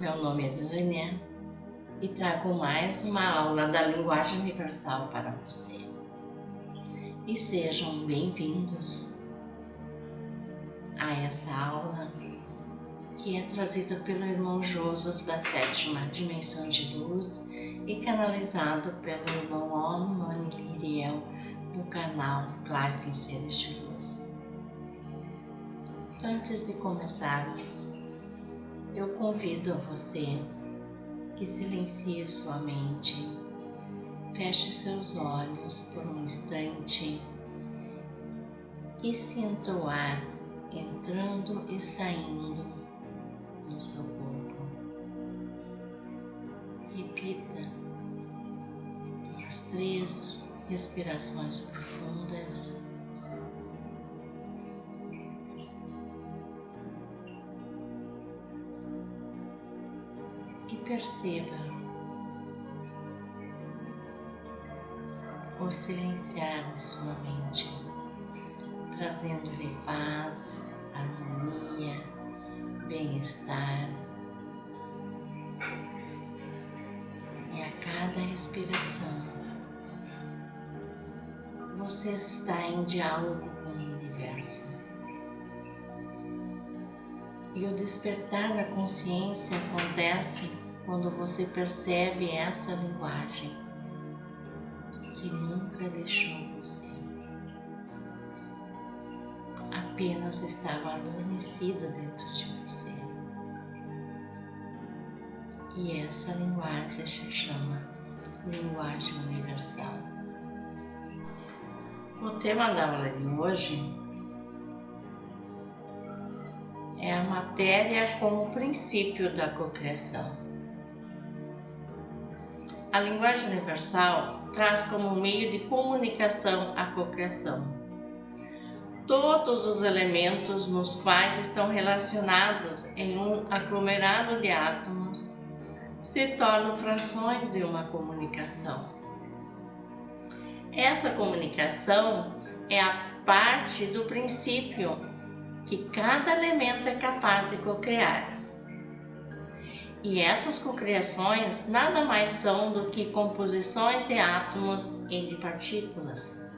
Meu nome é Dânia e trago mais uma aula da linguagem universal para você. E sejam bem-vindos a essa aula que é trazida pelo irmão Joseph da 7ª Dimensão de Luz e canalizado pelo irmão Ono Mani Liriel do canal Life em Seres de Luz. Antes de começarmos, eu convido a você que silencie sua mente, feche seus olhos por um instante e sinta o ar entrando e saindo no seu corpo. Repita as 3 respirações profundas. E perceba o silenciar de sua mente, trazendo-lhe paz, harmonia, bem-estar. E a cada respiração, você está em diálogo com o universo. E o despertar da consciência acontece quando você percebe essa linguagem que nunca deixou você. Apenas estava adormecida dentro de você. E essa linguagem se chama linguagem universal. O tema da aula de hoje é a matéria como princípio da cocriação. A linguagem universal traz como meio de comunicação a cocriação. Todos os elementos nos quais estão relacionados em um aglomerado de átomos se tornam frações de uma comunicação. Essa comunicação é a parte do princípio que cada elemento é capaz de cocriar. E essas cocriações nada mais são do que composições de átomos e de partículas.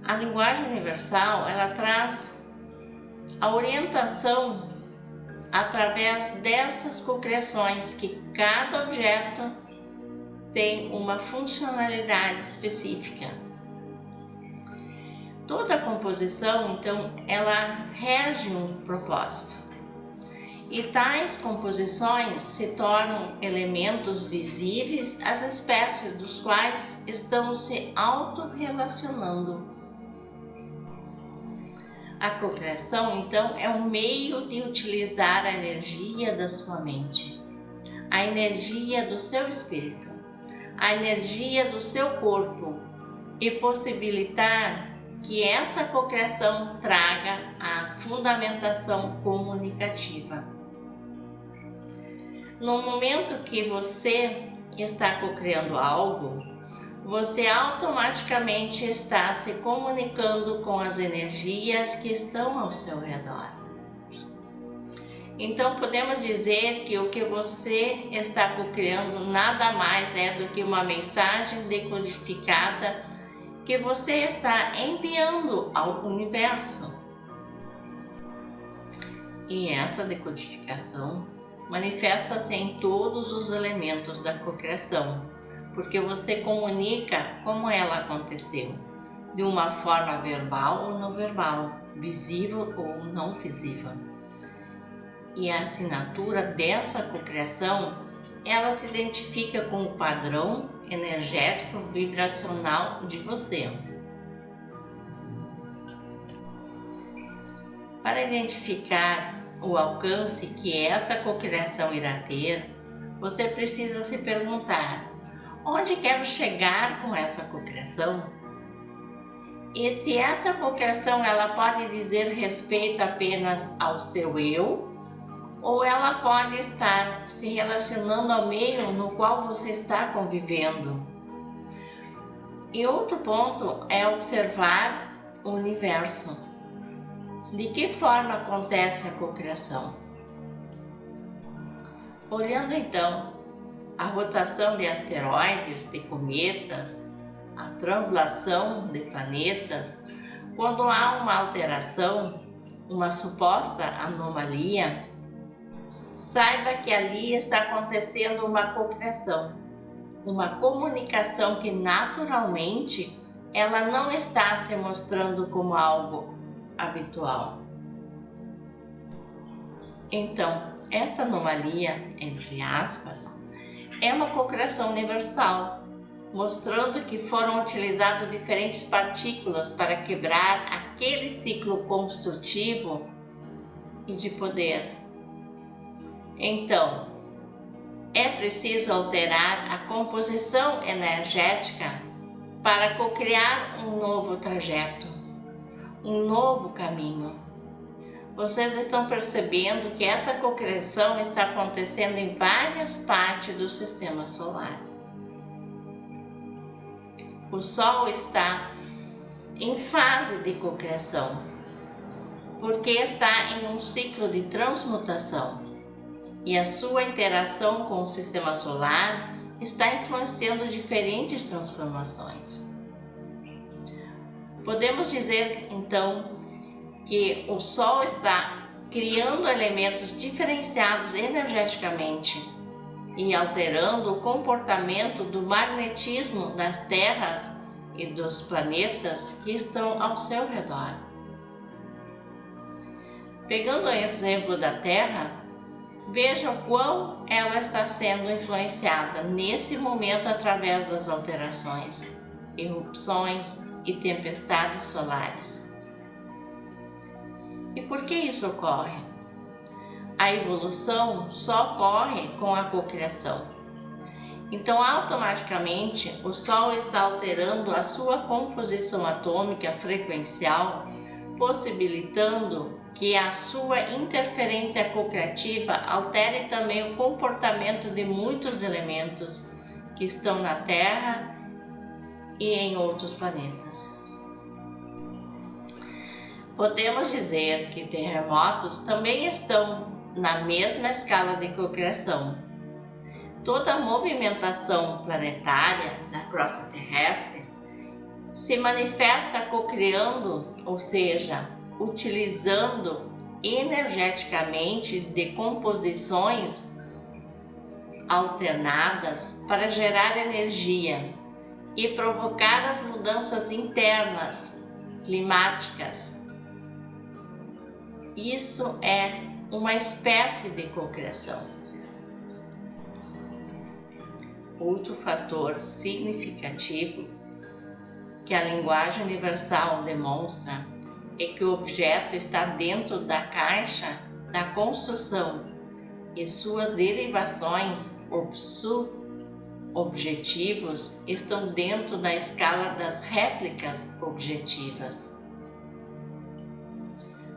A linguagem universal, ela traz a orientação através dessas cocriações que cada objeto tem uma funcionalidade específica. Toda composição, então, ela rege um propósito. E tais composições se tornam elementos visíveis às espécies dos quais estão se autorrelacionando. A cocriação, então, é um meio de utilizar a energia da sua mente, a energia do seu espírito, a energia do seu corpo e possibilitar que essa cocriação traga a fundamentação comunicativa. No momento que você está cocriando algo, você automaticamente está se comunicando com as energias que estão ao seu redor. Então podemos dizer que o que você está cocriando nada mais é do que uma mensagem decodificada que você está enviando ao universo. E essa decodificação manifesta-se em todos os elementos da cocriação, porque você comunica como ela aconteceu, de uma forma verbal ou não verbal, visível ou não visível. E a assinatura dessa cocriação, ela se identifica com o padrão energético vibracional de você. Para identificar o alcance que essa cocriação irá ter, você precisa se perguntar: onde quero chegar com essa cocriação? E se essa cocriação ela pode dizer respeito apenas ao seu eu, ou ela pode estar se relacionando ao meio no qual você está convivendo? E outro ponto é observar o universo. De que forma acontece a cocriação? Olhando então a rotação de asteroides, de cometas, a translação de planetas, quando há uma alteração, uma suposta anomalia, saiba que ali está acontecendo uma cocriação, uma comunicação que naturalmente ela não está se mostrando como algo habitual. Então, essa anomalia, entre aspas, é uma cocriação universal, mostrando que foram utilizadas diferentes partículas para quebrar aquele ciclo construtivo e de poder. Então, é preciso alterar a composição energética para cocriar um novo trajeto, um novo caminho. Vocês estão percebendo que essa cocriação está acontecendo em várias partes do sistema solar. O Sol está em fase de cocriação, porque está em um ciclo de transmutação e a sua interação com o sistema solar está influenciando diferentes transformações. Podemos dizer então que o Sol está criando elementos diferenciados energeticamente e alterando o comportamento do magnetismo das terras e dos planetas que estão ao seu redor. Pegando o exemplo da Terra, veja o quão ela está sendo influenciada nesse momento através das alterações, erupções e tempestades solares. E por que isso ocorre? A evolução só ocorre com a cocriação. Então, automaticamente, o Sol está alterando a sua composição atômica frequencial, possibilitando que a sua interferência cocriativa altere também o comportamento de muitos elementos que estão na Terra e em outros planetas. Podemos dizer que terremotos também estão na mesma escala de cocriação. Toda a movimentação planetária da crosta terrestre se manifesta cocriando, ou seja, utilizando energeticamente decomposições alternadas para gerar energia e provocar as mudanças internas climáticas. Isso é uma espécie de cocriação. Outro fator significativo que a linguagem universal demonstra é que o objeto está dentro da caixa da construção e suas derivações ou subobjetivos estão dentro da escala das réplicas objetivas.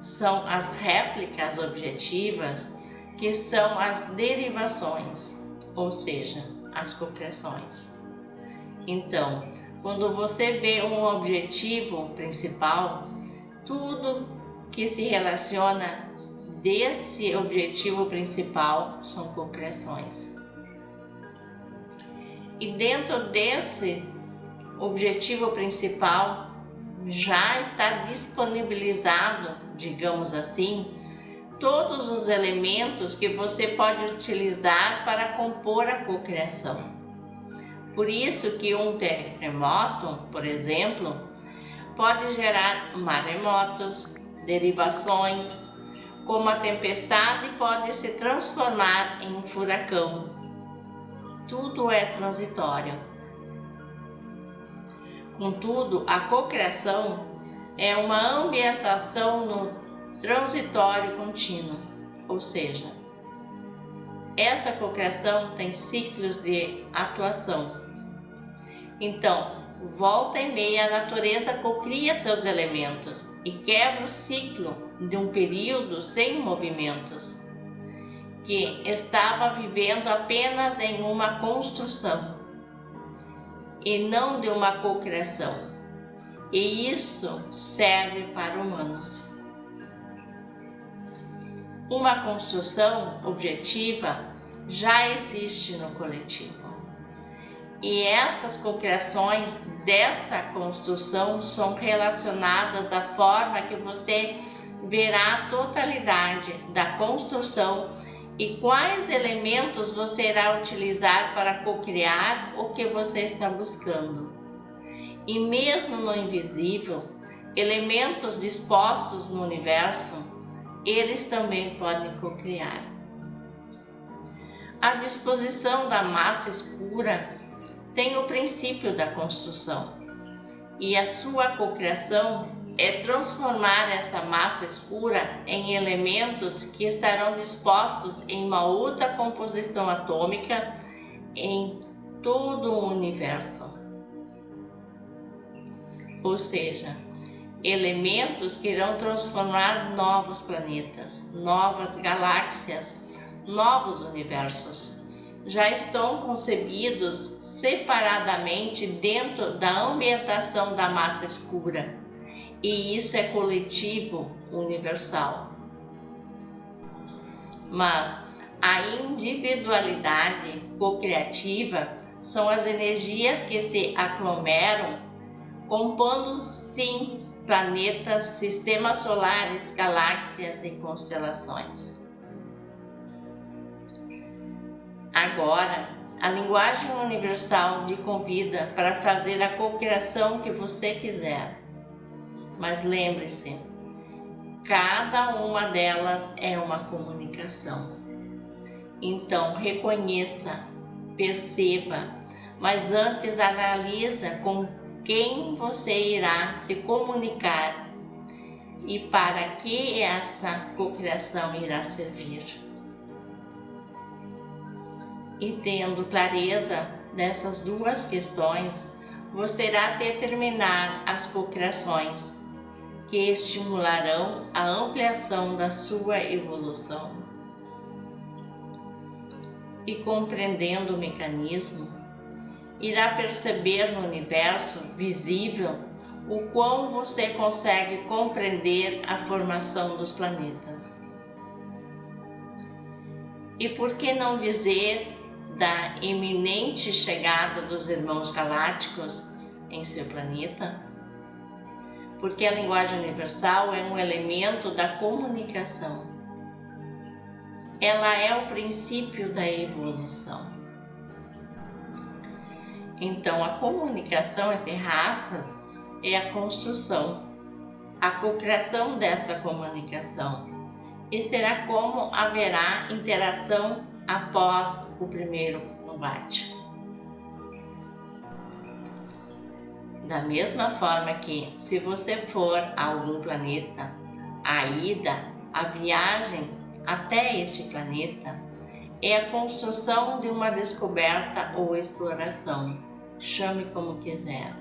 São as réplicas objetivas que são as derivações, ou seja, as cocriações. Então, quando você vê um objetivo principal, tudo que se relaciona desse objetivo principal são cocriações. E dentro desse objetivo principal já está disponibilizado, digamos assim, todos os elementos que você pode utilizar para compor a cocriação. Por isso que um terremoto, por exemplo, pode gerar maremotos, derivações, como a tempestade pode se transformar em um furacão. Tudo é transitório. Contudo, a cocriação é uma ambientação no transitório contínuo, ou seja, essa cocriação tem ciclos de atuação. Então, volta e meia a natureza cocria seus elementos e quebra o ciclo de um período sem movimentos, que estava vivendo apenas em uma construção e não de uma cocriação. E isso serve para humanos. Uma construção objetiva já existe no coletivo. E essas cocriações dessa construção são relacionadas à forma que você verá a totalidade da construção e quais elementos você irá utilizar para cocriar o que você está buscando. E mesmo no invisível, elementos dispostos no universo, eles também podem cocriar. A disposição da massa escura tem o princípio da construção, e a sua cocriação é transformar essa massa escura em elementos que estarão dispostos em uma outra composição atômica em todo o universo. Ou seja, elementos que irão transformar novos planetas, novas galáxias, novos universos. Já estão concebidos separadamente dentro da ambientação da massa escura, e isso é coletivo, universal. Mas a individualidade cocriativa são as energias que se aglomeram, compondo sim planetas, sistemas solares, galáxias e constelações. Agora, a linguagem universal te convida para fazer a cocriação que você quiser. Mas lembre-se, cada uma delas é uma comunicação. Então, reconheça, perceba, mas antes analisa com quem você irá se comunicar e para que essa cocriação irá servir. E tendo clareza dessas duas questões, você irá determinar as cocriações que estimularão a ampliação da sua evolução. E compreendendo o mecanismo, irá perceber no universo visível o quão você consegue compreender a formação dos planetas. E por que não dizer da iminente chegada dos irmãos galácticos em seu planeta? Porque a linguagem universal é um elemento da comunicação. Ela é o princípio da evolução. Então, a comunicação entre raças é a construção, a cocriação dessa comunicação. E será como haverá interação após o primeiro combate. Da mesma forma que, se você for a algum planeta, a ida, a viagem até este planeta é a construção de uma descoberta ou exploração, chame como quiser.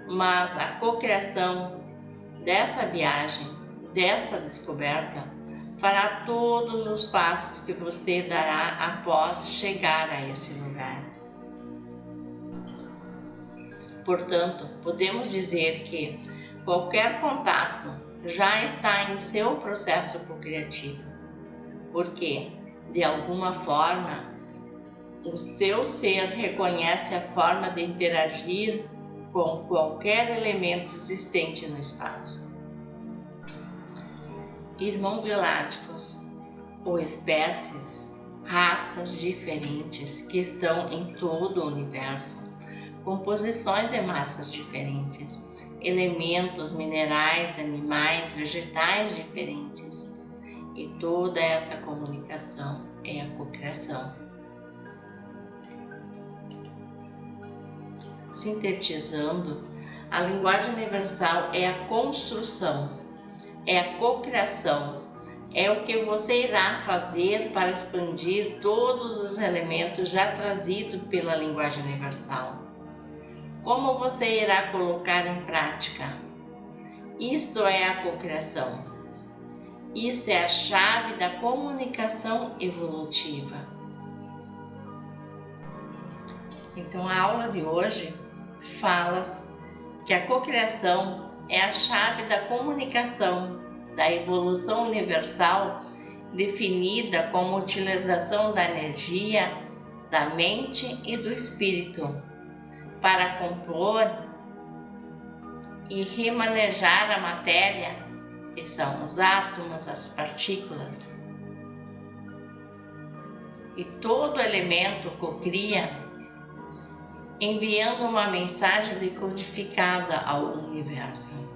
Mas a cocriação dessa viagem, desta descoberta, fará todos os passos que você dará após chegar a esse lugar. Portanto, podemos dizer que qualquer contato já está em seu processo cocriativo, porque, de alguma forma, o seu ser reconhece a forma de interagir com qualquer elemento existente no espaço. Irmãos galácticos, ou espécies, raças diferentes que estão em todo o universo, composições de massas diferentes, elementos, minerais, animais, vegetais diferentes. E toda essa comunicação é a cocriação. Sintetizando, a linguagem universal é a construção, é a cocriação, é o que você irá fazer para expandir todos os elementos já trazidos pela linguagem universal. Como você irá colocar em prática? Isso é a cocriação. Isso é a chave da comunicação evolutiva. Então, a aula de hoje fala que a cocriação é a chave da comunicação, da evolução universal definida como utilização da energia, da mente e do espírito para compor e remanejar a matéria, que são os átomos, as partículas. E todo elemento cocria, enviando uma mensagem decodificada ao universo.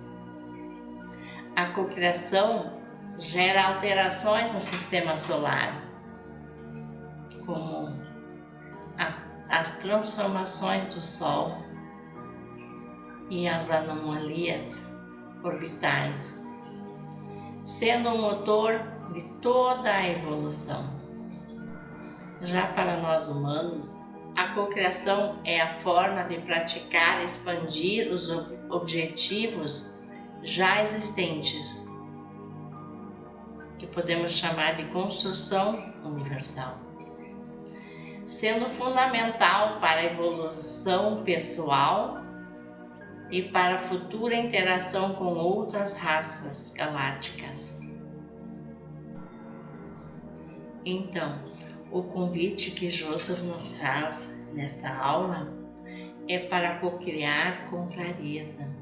A cocriação gera alterações no sistema solar, como as transformações do Sol e as anomalias orbitais, sendo o motor de toda a evolução. Já para nós humanos, a cocriação é a forma de praticar e expandir os objetivos já existentes, que podemos chamar de construção universal, sendo fundamental para a evolução pessoal e para a futura interação com outras raças galácticas. Então, o convite que Joseph nos faz nessa aula é para cocriar com clareza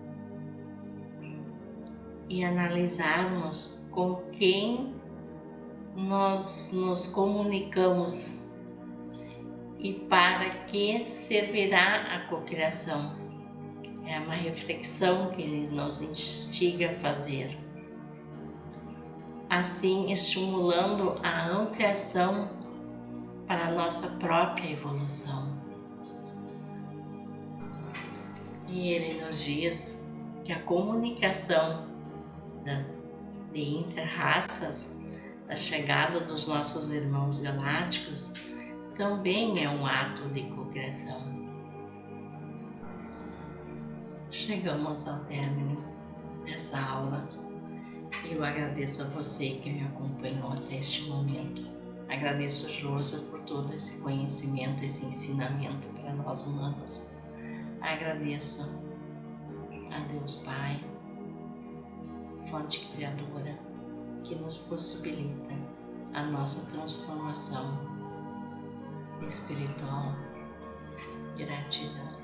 e analisarmos com quem nós nos comunicamos e para que servirá a cocriação. É uma reflexão que ele nos instiga a fazer, assim estimulando a ampliação para a nossa própria evolução. E ele nos diz que a comunicação de inter-raças, da chegada dos nossos irmãos galácticos, também é um ato de cocriação. Chegamos ao término dessa aula e eu agradeço a você que me acompanhou até este momento. Agradeço a Joseph por todo esse conhecimento, esse ensinamento para nós humanos. Agradeço a Deus Pai, fonte criadora, que nos possibilita a nossa transformação espiritual. Gratidão.